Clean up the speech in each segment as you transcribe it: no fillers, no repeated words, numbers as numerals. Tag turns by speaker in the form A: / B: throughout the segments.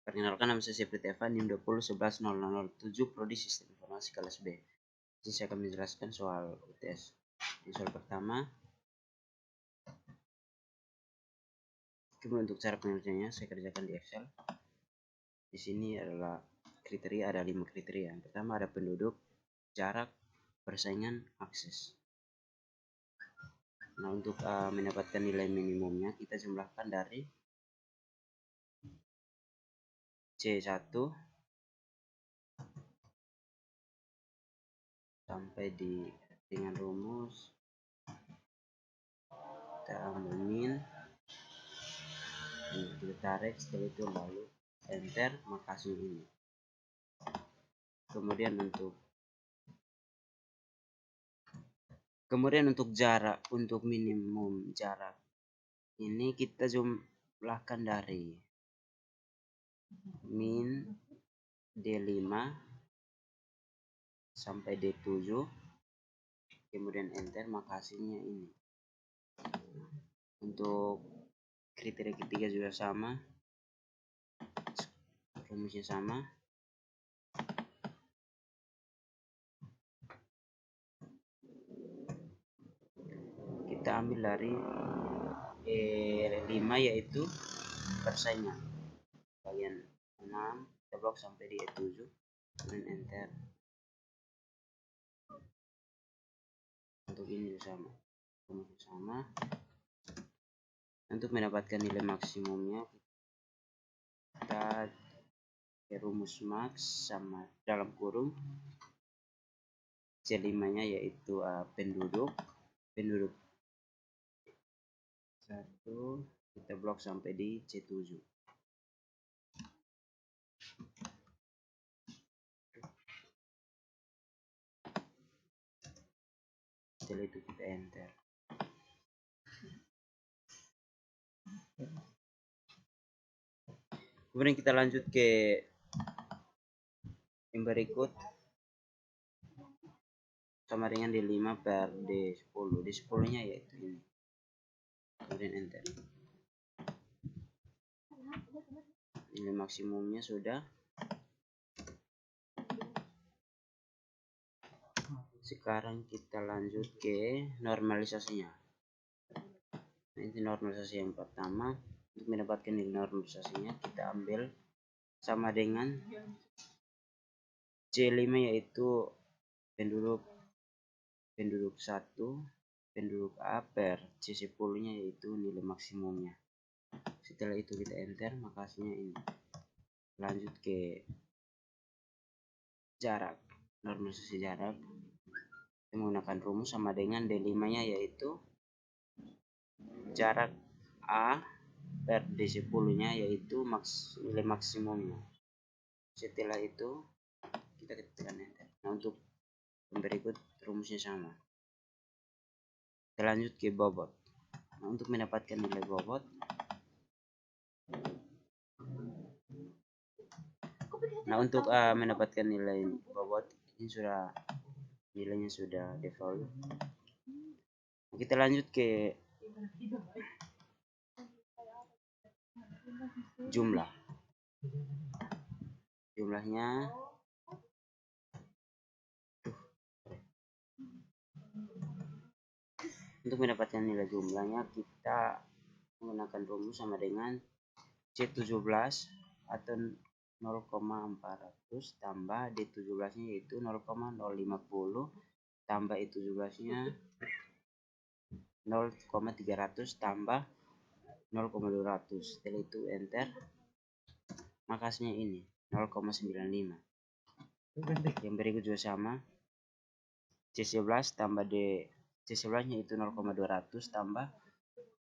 A: Perkenalkan, nama saya Seperti Evan, NIM 20110007, Prodi Sistem Informasi kelas B. Jadi saya akan menjelaskan soal UTS. Di soal pertama, kemudian untuk cara pengerjaannya saya kerjakan di Excel. Di sini adalah kriteria, ada 5 kriteria. Yang pertama ada penduduk, jarak, persaingan, akses. Nah, untuk mendapatkan nilai minimumnya kita jumlahkan dari C1 sampai dengan rumus kita ambil min, kita tarik, setelah itu lalu enter, maka hasil ini. Kemudian untuk jarak, untuk minimum jarak ini kita jumlahkan dari min D5 sampai D7, kemudian enter, maka hasilnya ini. Untuk kriteria ketiga juga sama, rumusnya sama. Kita ambil dari E5 yaitu persaingan, bagian 6 kita blok sampai di E7, kemudian enter. Untuk ini sama, rumusnya sama. Untuk mendapatkan nilai maksimumnya kita rumus max sama dalam kurung C5 nya yaitu penduduk 1 kita blok sampai di C7. Setelah itu kita enter. Kemudian kita lanjut ke yang berikut, sama dengan D5 per D10. D10 nya yaitu ini, kemudian enter. Nilai maksimumnya sudah. Sekarang kita lanjut ke normalisasinya. Nah, ini normalisasi yang pertama. Untuk mendapatkan nilai normalisasinya kita ambil sama dengan C5 yaitu penduduk 1, penduduk A per C10 nya yaitu nilai maksimumnya. Setelah itu kita enter, maka hasilnya ini. Lanjut ke jarak, normalisasi jarak. Kita menggunakan rumus sama dengan D5 nya yaitu jarak A per D10 nya yaitu nilai maksimumnya. Setelah itu kita ketikkan enter. Nah, untuk yang berikut rumusnya sama. Kita lanjut ke bobot. Nah, untuk mendapatkan nilai bobot mendapatkan nilai bobot ini nilainya sudah default. Kita lanjut ke jumlahnya. Untuk mendapatkan nilai jumlahnya kita menggunakan rumus sama dengan C17 atau 0,400 tambah D17 nya yaitu 0,050 tambah E17 nya 0,300 tambah 0,200. Setelah itu enter, maka hasilnya ini 0,95. Yang berikut juga sama, C11 tambah C11 nya itu 0,200 tambah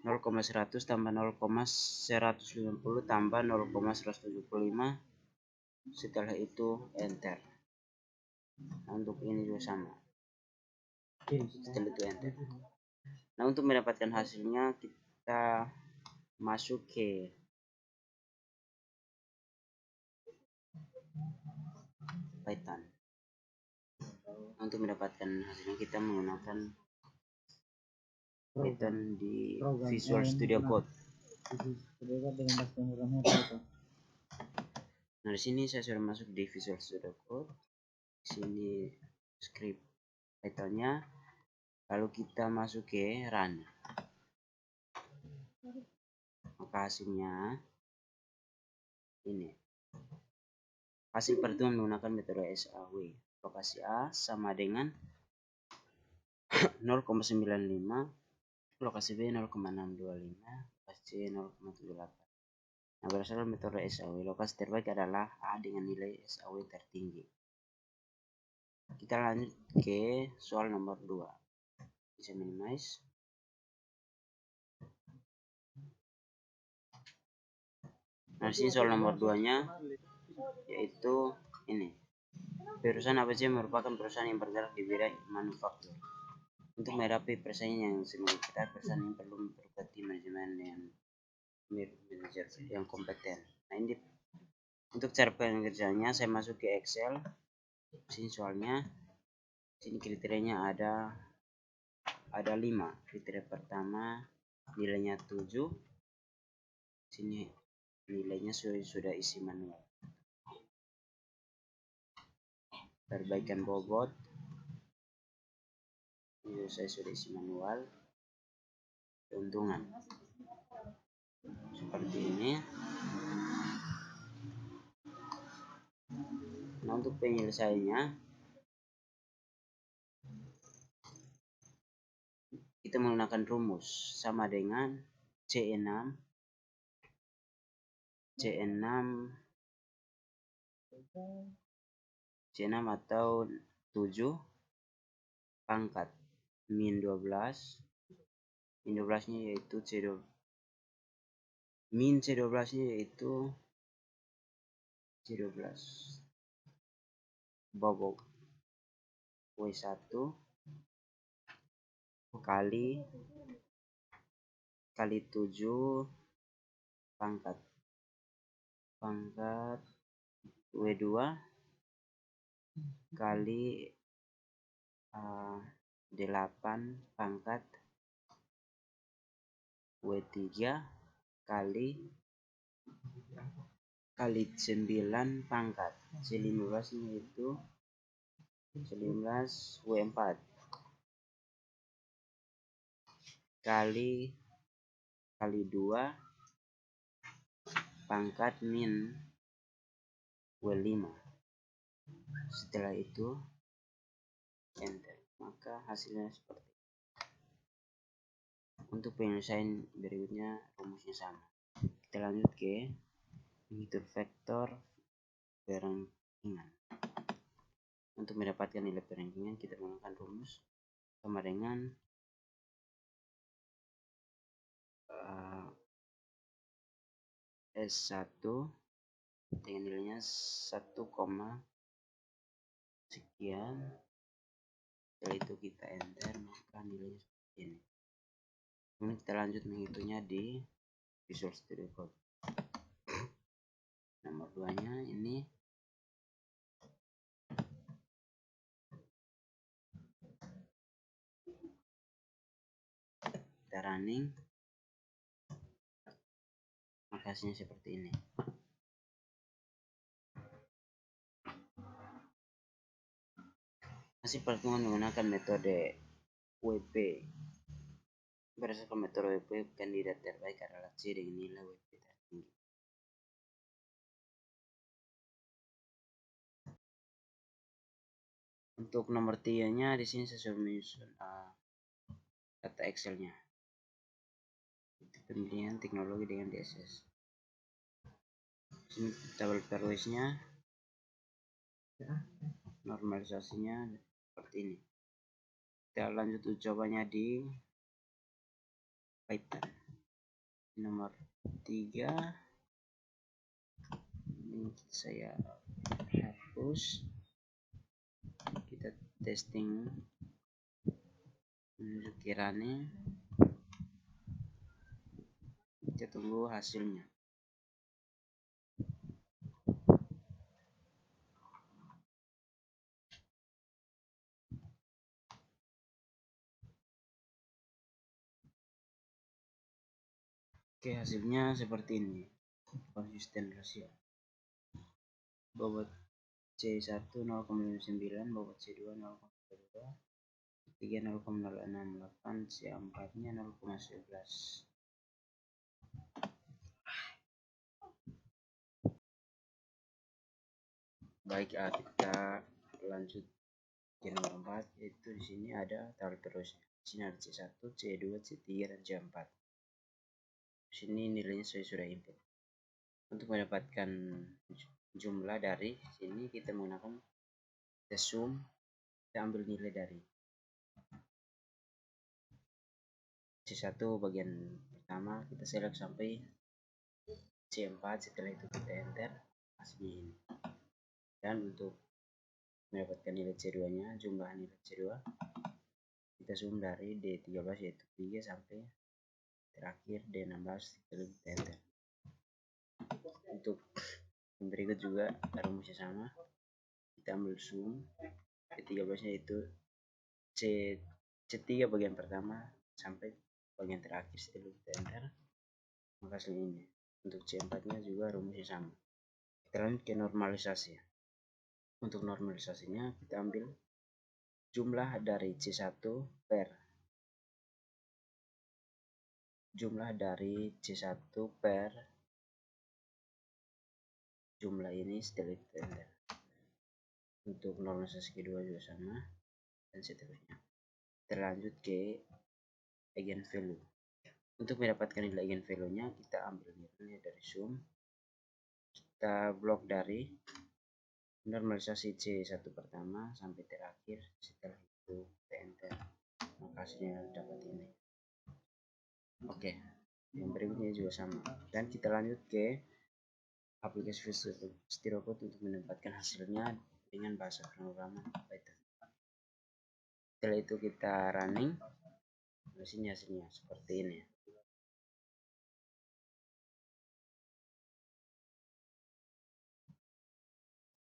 A: 0,100 tambah 0,150 tambah 0,175. Setelah itu enter. Nah, untuk ini juga sama. Setelah itu enter. Nah, untuk mendapatkan hasilnya kita masuk ke Python. Nah, untuk mendapatkan hasilnya kita menggunakan Python di Visual Studio Code. Nah, di sini saya sudah masuk di Visual Studio Code. Di sini script title-nya, lalu kita masuk ke run. Maka hasilnya ini. Hasil perhitungan menggunakan metode SAW. Lokasi A sama dengan 0,95, lokasi B 0,625, lokasi C 0,78. Nah, berdasarkan metode SAW, lokasi terbaik adalah A dengan nilai SAW tertinggi. Kita lanjut ke soal nomor 2. Bisa minimize. Nah, sini soal nomor 2-nya yaitu ini. Perusahaan ABC merupakan perusahaan yang bergerak di bidang manufaktur. Untuk menghadapi persaingan yang semakin ketat, perusahaan ini perlu memperkuat tim manajemen dengan manajer yang kompeten. Nah, ini untuk cara pengerjaannya saya masuk ke Excel. Sini soalnya, sini kriterianya ada 5. Kriteria pertama nilainya 7. Sini nilainya sudah isi manual. Perbaikan bobot ini saya sudah isi manual. Keuntungan seperti ini. Nah, untuk penyelesaiannya kita menggunakan rumus sama dengan C6 atau 7 pangkat min 12. Min 12 nya yaitu min C12 nya yaitu C12 bobot W1 kali 7 pangkat W2 kali 8 pangkat W3 kali 9 pangkat C15 yaitu 19 W4 kali 2 pangkat min W5. Setelah itu enter, maka hasilnya seperti ini. Untuk penyelesaian berikutnya rumusnya sama. Kita lanjut ke menghitung vektor perangkingan. Untuk mendapatkan nilai perangkingan kita menggunakan rumus sama dengan S1 dengan nilainya 1, sekian. Setelah itu kita enter, maka nilainya seperti ini. Kemudian kita lanjut menghitungnya di Visual Studio Code. Nomor 2 nya ini kita running, maka hasilnya seperti ini. Hasil perhitungan menggunakan metode WP. Berdasarkan metode WP, kandidat terbaik adalah C dengan nilai WP tertinggi. Untuk nomor 3-nya di sini saya sudah menyusun data Excel-nya. Pemilihan teknologi dengan DSS. Sini tabel pairwise-nya, normalisasinya seperti ini. Kita lanjut ucapannya di Python. Nomor 3 ini saya hapus. Kita testing menuju kiranya. Kita tunggu hasilnya. Oke, hasilnya seperti ini. Konsisten rasio. bobot C1 0,9, bobot C2 0,2, C3 0,068, C4 nya 0,11. Baik, kita lanjut ke nomor 4, yaitu di sini ada tarik terus. Di sini ada C1, C2, C3 dan C4. Di sini nilainya saya sudah input. Untuk mendapatkan jumlah dari sini kita menggunakan sum, kita ambil nilai dari C1 bagian pertama, kita select sampai C4, setelah itu kita enter hasilnya ini. Dan untuk mendapatkan nilai C2 nya, jumlah nilai C2, kita sum dari D13 yaitu 3 sampai terakhir D16, kita enter. Untuk yang berikut juga rumusnya sama, kita ambil sum D13 nya yaitu C3 bagian pertama sampai bagian terakhir, setelah kita enter maka hasilnya ini. Untuk C4 nya juga rumusnya sama. Kita lanjut ke normalisasi. Untuk normalisasinya kita ambil jumlah dari C1 per jumlah dari C1 per jumlah ini setelah kita enter. Untuk normalisasi kedua juga sama dan seterusnya. Kita lanjut ke eigenvalue. Untuk mendapatkan nilai eigenvalue nya kita ambil nilainya dari sum, kita blok dari normalisasi C1 pertama sampai terakhir, setelah itu kita enter maka hasilnya dapat ini. Oke, yang berikutnya juga sama, dan kita lanjut ke aplikasi Visual Studio Code untuk mendapatkan hasilnya dengan bahasa pemrograman Python. Setelah itu kita running, hasilnya seperti ini.